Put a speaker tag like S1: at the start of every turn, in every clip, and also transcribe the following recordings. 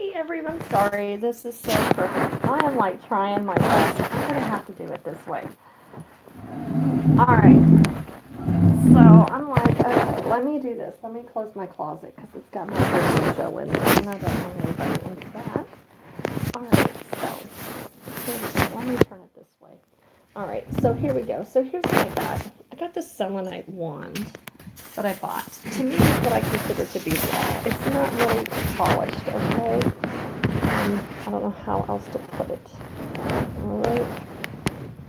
S1: Hey everyone, sorry, this is so perfect. I am like trying my best. I'm gonna have to do it this way. Alright, so I'm like, okay, let me do this. Let me close my closet because it's got my personal show in there and I don't want anybody into that. Alright, let me turn it this way. Alright, so here we go. So here's what I got. I got this selenite wand that I bought. To me, it's what I consider to be raw. It's not really polished, okay? I don't know how else to put it. Alright.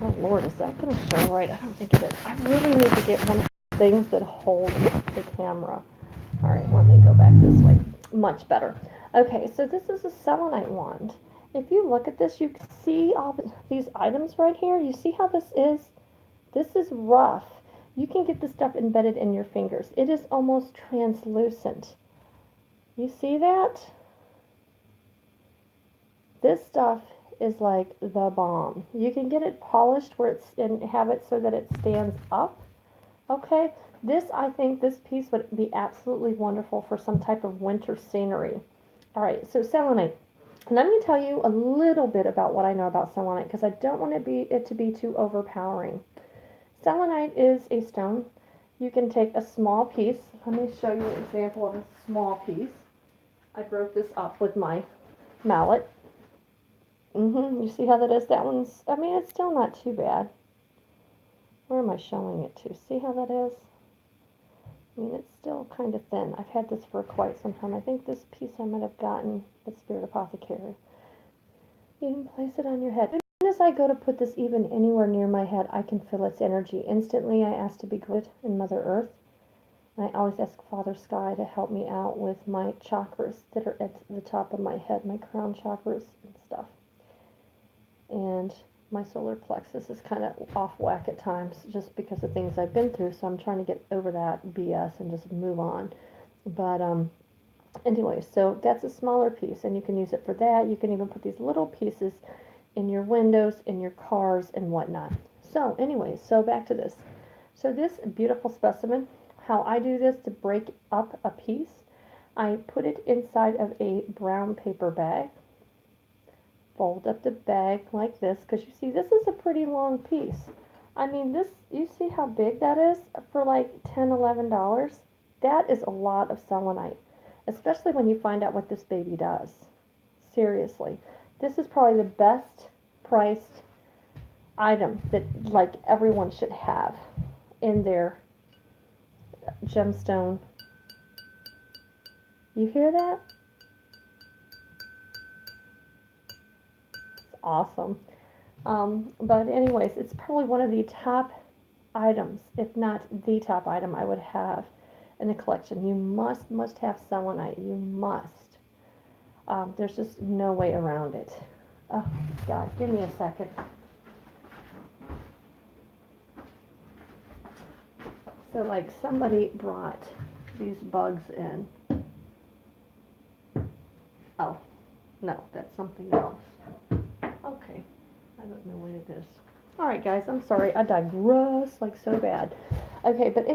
S1: Oh Lord, is that going to show right? I don't think it is. I really need to get one of the things that hold the camera. Alright, let me go back this way. Much better. Okay, so this is a selenite wand. If you look at this, you can see all these items right here. You see how this is? This is rough. You can get this stuff embedded in your fingers. It is almost translucent. You see that? This stuff is like the bomb. You can get it polished where it's and have it so that it stands up. Okay, I think this piece would be absolutely wonderful for some type of winter scenery. All right, so selenite. Let me tell you a little bit about what I know about selenite because I don't want it to be too overpowering. Selenite is a stone. You can take a small piece. Let me show you an example of a small piece. I broke this up with my mallet. You see how that is? That one's, I mean, it's still not too bad. Where am I showing it to? See how that is? I mean, it's still kind of thin. I've had this for quite some time. I think this piece I might have gotten at Spirit Apothecary. You can place it on your head. As I go to put this even anywhere near my head, I can feel its energy. Instantly, I ask to be good in Mother Earth. And I always ask Father Sky to help me out with my chakras that are at the top of my head, my crown chakras and stuff. And my solar plexus is kind of off whack at times just because of things I've been through. So I'm trying to get over that BS and just move on. But anyway, so that's a smaller piece, and you can use it for that. You can even put these little pieces in your windows, in your cars, and whatnot. So anyway, so back to this. So this beautiful specimen, how I do this to break up a piece, I put it inside of a brown paper bag. Fold up the bag like this, because you see this is a pretty long piece. I mean, this, you see how big that is for like $10, $11? That is a lot of selenite, especially when you find out what this baby does. Seriously, this is probably the best priced item that like everyone should have in their gemstone. You hear that? It's awesome. But anyways, it's probably one of the top items, if not the top item I would have in the collection. You must have selenite. You must. There's just no way around it. Oh God, give me a second. So like somebody brought these bugs in. Oh, no, that's something else. Okay, I don't know what it is. All right, guys, I'm sorry. I digress like so bad. Okay, but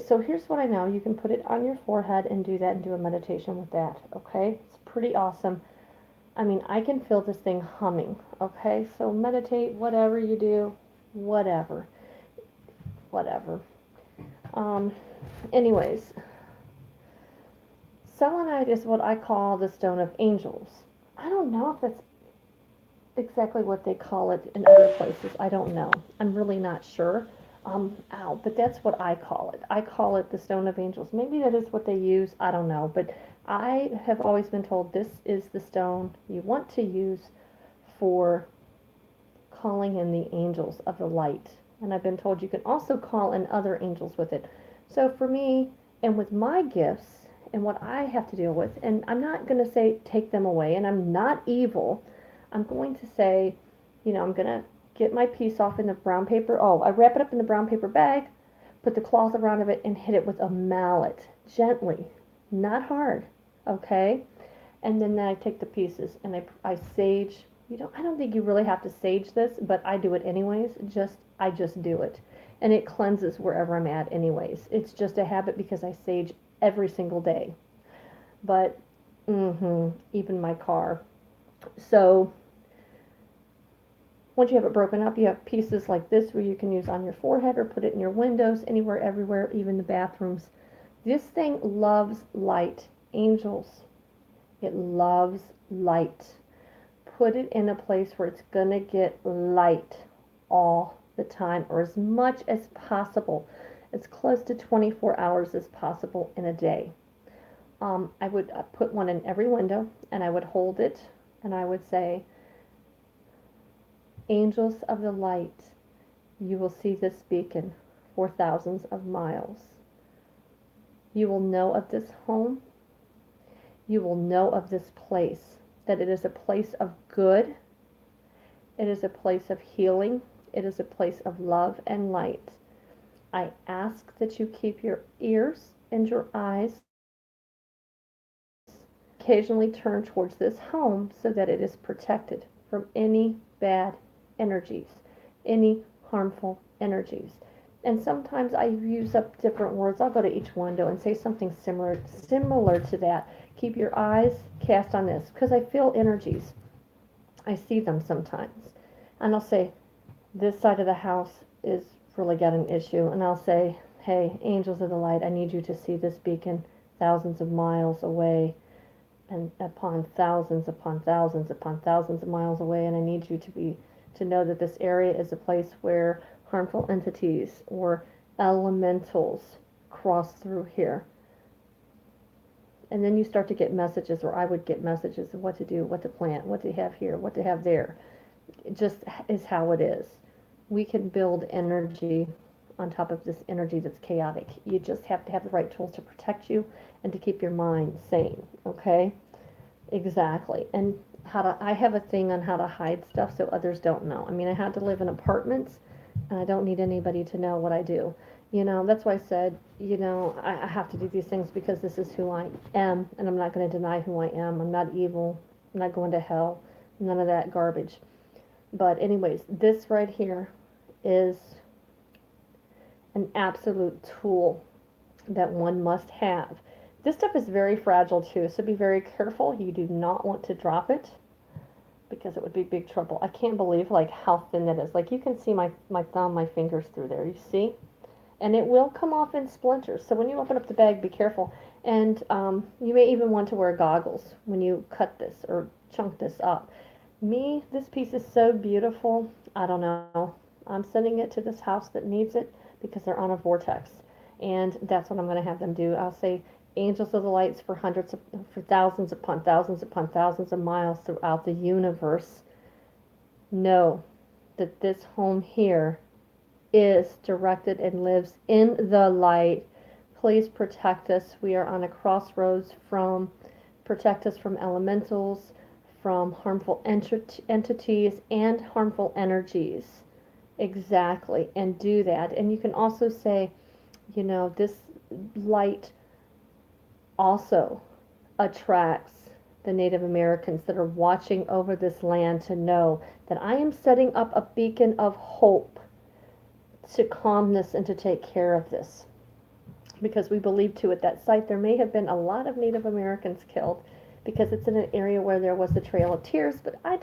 S1: so here's what I know. You can put it on your forehead and do that and do a meditation with that, okay? It's pretty awesome. I mean, I can feel this thing humming, okay? So meditate, whatever you do, whatever. Um, anyways, selenite is what I call the stone of angels. I don't know if that's exactly what they call it in other places. I don't know. I'm really not sure. But that's what I call it. I call it the stone of angels. Maybe that is what they use. I don't know. But I have always been told this is the stone you want to use for calling in the angels of the light. And I've been told you can also call in other angels with it. So for me, and with my gifts and what I have to deal with, and I'm not going to say take them away, and I'm not evil. I'm going to say, I'm going to get my piece off in the brown paper. Oh, I wrap it up in the brown paper bag, put the cloth around it, and hit it with a mallet, gently, not hard, okay? And then I take the pieces and I sage. I don't think you really have to sage this, but I do it anyways. I just do it, and it cleanses wherever I'm at anyways. It's just a habit because I sage every single day. But Even my car. So once you have it broken up, you have pieces like this where you can use on your forehead or put it in your windows, anywhere, everywhere, even the bathrooms. This thing loves light. Angels, it loves light. Put it in a place where it's going to get light all the time, or as much as possible, as close to 24 hours as possible in a day. I would put one in every window, and I would hold it, and I would say, Angels of the light, you will see this beacon for thousands of miles. You will know of this home. You will know of this place, that it is a place of good. It is a place of healing. It is a place of love and light. I ask that you keep your ears and your eyes occasionally turn towards this home so that it is protected from any bad energies, any harmful energies. And sometimes I use up different words. I'll go to each window and say something similar to that. Keep your eyes cast on this because I feel energies. I see them sometimes. And I'll say, this side of the house is really got an issue. And I'll say, hey, angels of the light, I need you to see this beacon thousands of miles away and upon thousands of miles away. And I need you to know that this area is a place where harmful entities or elementals cross through here. And then you start to get messages, or I would get messages of what to do, what to plant, what to have here, what to have there. It just is how it is. We can build energy on top of this energy that's chaotic. You just have to have the right tools to protect you and to keep your mind sane, okay? Exactly. And I have a thing on how to hide stuff so others don't know. I mean, I had to live in apartments and I don't need anybody to know what I do. That's why I said, I have to do these things because this is who I am, and I'm not going to deny who I am. I'm not evil. I'm not going to hell. None of that garbage. But anyways, this right here is an absolute tool that one must have. This stuff is very fragile too, so be very careful. You do not want to drop it because it would be big trouble. I can't believe like how thin that is. Like you can see my thumb, my fingers through there. You see? And it will come off in splinters. So when you open up the bag, be careful. And you may even want to wear goggles when you cut this or chunk this up. This piece is so beautiful. I don't know. I'm sending it to this house that needs it because they're on a vortex. And that's what I'm going to have them do. I'll say angels of the lights for thousands upon thousands of miles throughout the universe. Know that this home here is directed and lives in the light. Please protect us. We are on a crossroads protect us from elementals, from harmful entities, and harmful energies. Exactly. And do that. And you can also say, this light also attracts the Native Americans that are watching over this land to know that I am setting up a beacon of hope to calm this and to take care of this. Because we believe too at that site there may have been a lot of Native Americans killed because it's in an area where there was the Trail of Tears, but I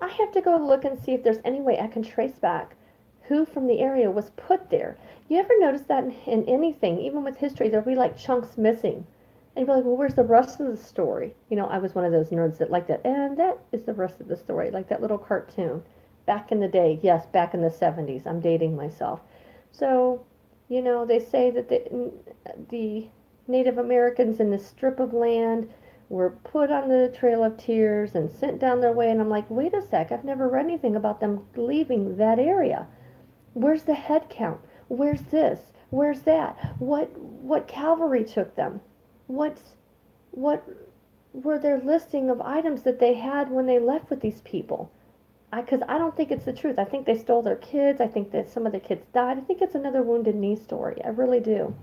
S1: have to go look and see if there's any way I can trace back who from the area was put there. You ever notice that in anything, even with history, there'll be like chunks missing. And you're like, well, where's the rest of the story? I was one of those nerds that liked that. And that is the rest of the story, like that little cartoon. Back in the day, yes, back in the 70s. I'm dating myself. So, they say that the Native Americans in this strip of land were put on the Trail of Tears and sent down their way. And I'm like, wait a sec, I've never read anything about them leaving that area. Where's the head count? Where's this? Where's that? What cavalry took them? What were their listing of items that they had when they left with these people? Because I don't think it's the truth. I think they stole their kids. I think that some of the kids died. I think it's another Wounded Knee story. I really do.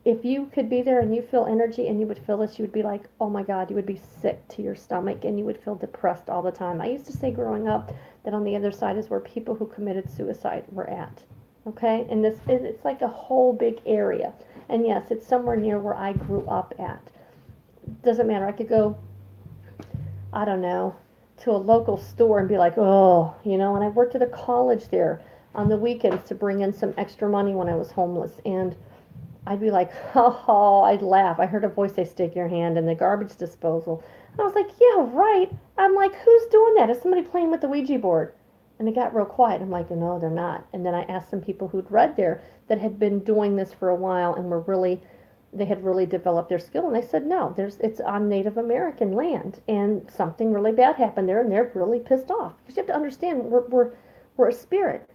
S1: If you could be there and you feel energy and you would feel this, you would be like, oh my God, you would be sick to your stomach and you would feel depressed all the time. I used to say growing up that on the other side is where people who committed suicide were at. Okay? And it's like a whole big area. And yes, it's somewhere near where I grew up at. Doesn't matter. I could go, I don't know, to a local store and be like, oh, and I worked at a college there on the weekends to bring in some extra money when I was homeless. And I'd be like, oh, I'd laugh. I heard a voice say, stick your hand in the garbage disposal. And I was like, yeah, right. I'm like, who's doing that? Is somebody playing with the Ouija board? And it got real quiet. I'm like, no, they're not. And then I asked some people who'd read there that had been doing this for a while and they had really developed their skill. And they said, no, it's on Native American land. And something really bad happened there, and they're really pissed off. Because you have to understand, we're a spirit.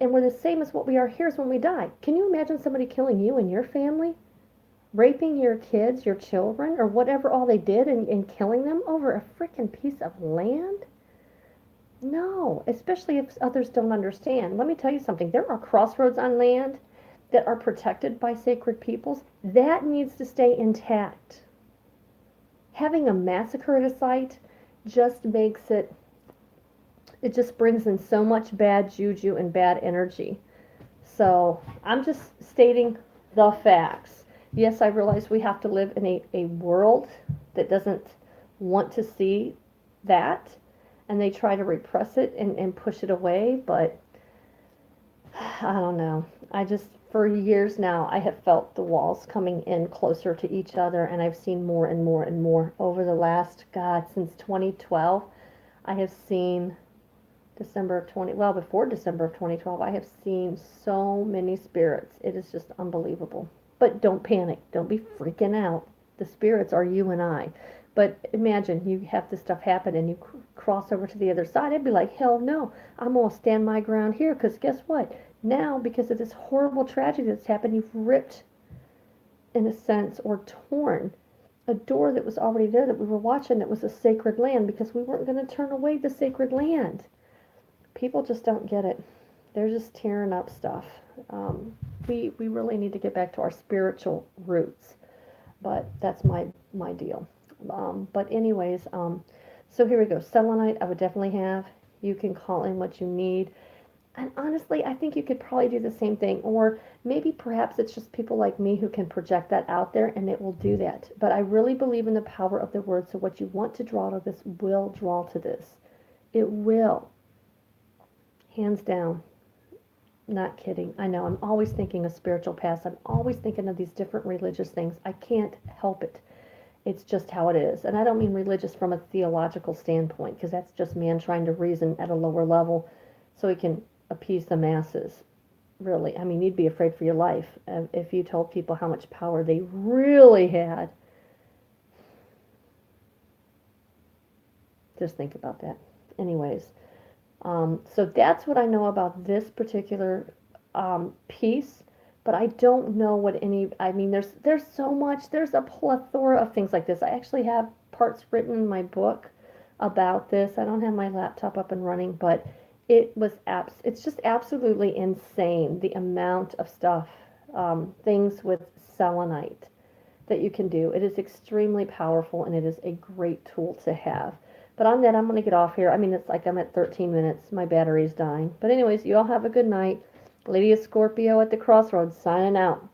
S1: And we're the same as what we are here is when we die. Can you imagine somebody killing you and your family? Raping your kids, your children, or whatever all they did and killing them over a freaking piece of land? No, especially if others don't understand. Let me tell you something. There are crossroads on land that are protected by sacred peoples. That needs to stay intact. Having a massacre at a site just makes it just brings in so much bad juju and bad energy. So I'm just stating the facts. Yes, I realize we have to live in a world that doesn't want to see that, and they try to repress it and push it away, but I don't know. For years now, I have felt the walls coming in closer to each other, and I've seen more and more and more over the last, God, since 2012. I have seen before December of 2012, I have seen so many spirits. It is just unbelievable. But don't panic. Don't be freaking out. The spirits are you and I. But imagine you have this stuff happen and you cross over to the other side. I'd be like, hell no. I'm going to stand my ground here because guess what? Now, because of this horrible tragedy that's happened, you've ripped, in a sense, or torn a door that was already there that we were watching that was a sacred land because we weren't going to turn away the sacred land. People just don't get it. They're just tearing up stuff. We really need to get back to our spiritual roots, but that's my deal. But anyways, so here we go. Selenite, I would definitely have. You can call in what you need. And honestly, I think you could probably do the same thing. Or maybe perhaps it's just people like me who can project that out there and it will do that. But I really believe in the power of the word. So what you want to draw to this will draw to this. It will. Hands down. Not kidding. I know. I'm always thinking of spiritual paths. I'm always thinking of these different religious things. I can't help it. It's just how it is. And I don't mean religious from a theological standpoint, because that's just man trying to reason at a lower level so he can appease the masses. Really. I mean, you'd be afraid for your life if you told people how much power they really had. Just think about that. Anyways, so that's what I know about this particular piece, but I don't know what I mean, there's so much, there's a plethora of things like this. I actually have parts written in my book about this. I don't have my laptop up and running, but it's just absolutely insane the amount of stuff, things with selenite that you can do. It is extremely powerful and it is a great tool to have. But on that, I'm going to get off here. I mean, it's like I'm at 13 minutes. My battery's dying. But anyways, you all have a good night. Lady of Scorpio at the Crossroads signing out.